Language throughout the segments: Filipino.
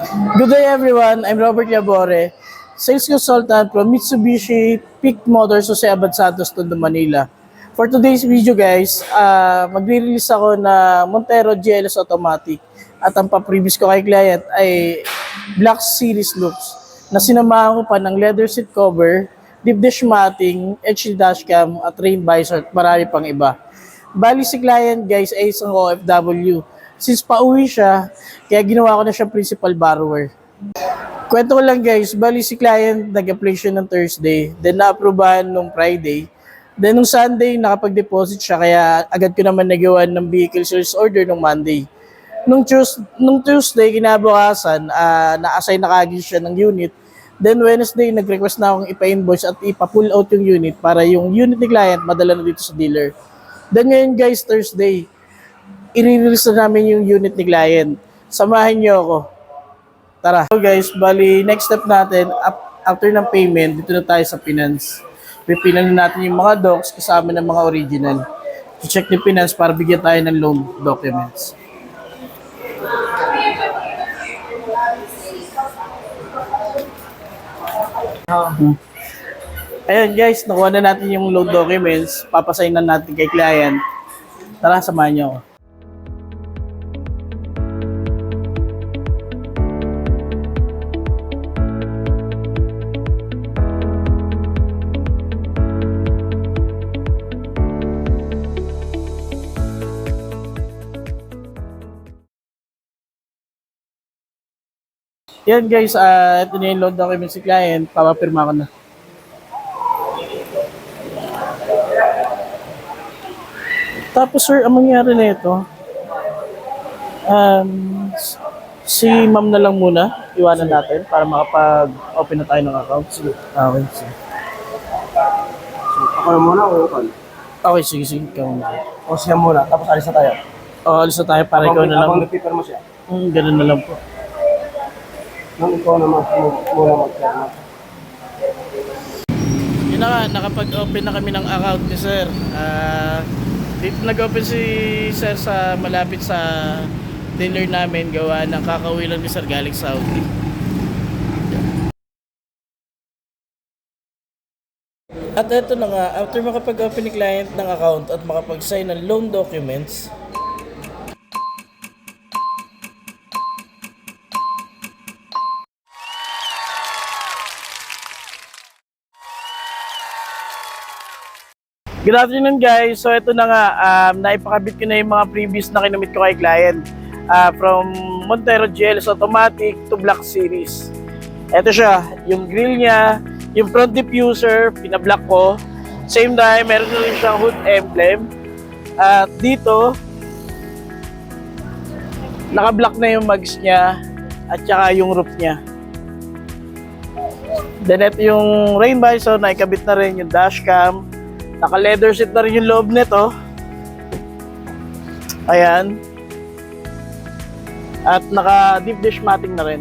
Good day everyone, I'm Robert Yabore, sales consultant from Mitsubishi Peak Motors Jose Abad Santos, Tondo, Manila. For today's video guys, magre-release ako na Montero GLS Automatic at ang pa-previous ko kay client ay Black Series looks na sinamahan ko pa ng leather seat cover, deep dish matting, HD dashcam at rain visor at marami pang iba. Bali si client guys ay isang OFW. Since pauwi siya, kaya ginawa ko na siya principal borrower. Kwento ko lang guys, bali si client nag-apply siya ng Thursday, then na-approvehan nung Friday. Then nung Sunday, nakapag-deposit siya, kaya agad ko naman nagawa ng vehicle service order nung Monday. Nung Tuesday, kinabukasan, na-assign na kagad siya ng unit. Then Wednesday, nag-request na akong ipa-invoice at ipa-pull out yung unit para yung unit ni client madala na dito sa dealer. Then ngayon guys, Thursday, i-release na namin yung unit ni client. Samahan niyo ako. Tara. So guys, bali next step natin, after ng payment, dito na tayo sa finance. Pipilan na natin yung mga docs kasama ng mga original. I-check yung finance para bigyan tayo ng loan documents. Ayan guys, nakuha na natin yung loan documents. Papasign na natin kay client. Tara, samahan niyo ako. Yan guys, ito na yung loan document si client, papapirma ko na. Tapos sir, ang mangyari na ito, si ma'am na lang muna, iwanan natin para makapag-open na tayo ng account. Sige. Okay, sige. So, ako na muna o okay? Okay, sige, sige. Ikaw muna. O siya muna, tapos alis na tayo. O, alis na tayo para ikaw na lang. Abang nag-paper mo siya. Ganun na lang po. Nang ikaw naman muna mag-paper. Yun na nga, nakapag-open na kami ng account ni sir. Dito nag-open si sir sa malapit sa dealer namin, gawa ng kakauwi lang ni sir galing Saudi. At eto na nga, after makapag-open ni client ng account at makapag-sign ng loan documents, good afternoon guys. So ito na nga, naipakabit ko na yung mga previous na kinumit ko kay client. From Montero GLS Automatic to Black Series. Ito siya, yung grill niya, yung front diffuser, pinablock ko. Same time, meron na rin siyang hood emblem. At dito, nakablock na yung mags niya at saka yung roof niya. Then ito yung rain visor, naikabit na rin yung dashcam. Naka-leather seat na rin yung loob nito. Ayan. At naka-deep dish matting na rin.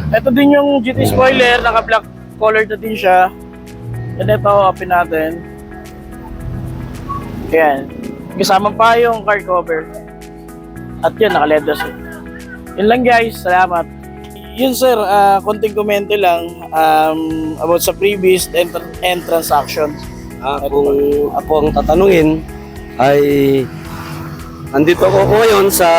Ito din yung GT spoiler, naka-black color na din siya. And ito, open natin. Ayan. Kasama pa yung car cover. At yun, naka-leather seat. Yun lang guys, salamat. Yun sir, konting komento lang about sa previous and transaction. Kung ako ang tatanungin, ay nandito ako ngayon sa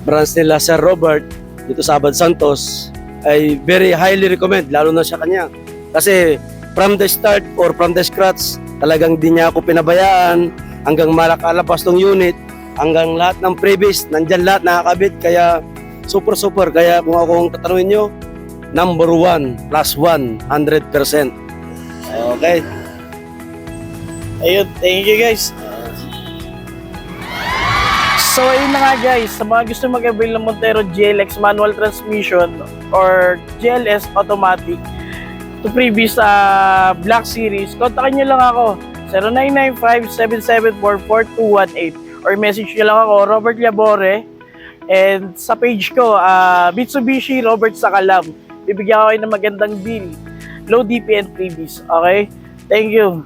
branch nila Sir Robert dito sa Abad Santos. Ay very highly recommend, lalo na sa kanya kasi from the start or from the scratch talagang di niya ako pinabayaan hanggang malakalabas tong unit, hanggang lahat ng previous nandyan lahat nakakabit, kaya super. Kaya kung ako ang tatanungin nyo, number 1 plus 100%. Okay. Ayun, thank you guys. So ayun na nga guys, sa mga gusto mag-avail ng Montero GLX manual transmission or GLS automatic to previous Black Series, kontakin nyo lang ako 0995-774-4218 or message nyo lang ako, Robert Labore, and sa page ko, Mitsubishi Robert Sakalam. Bibigyan ko kayo ng magandang deal, low DP and freebies. Okay? Thank you.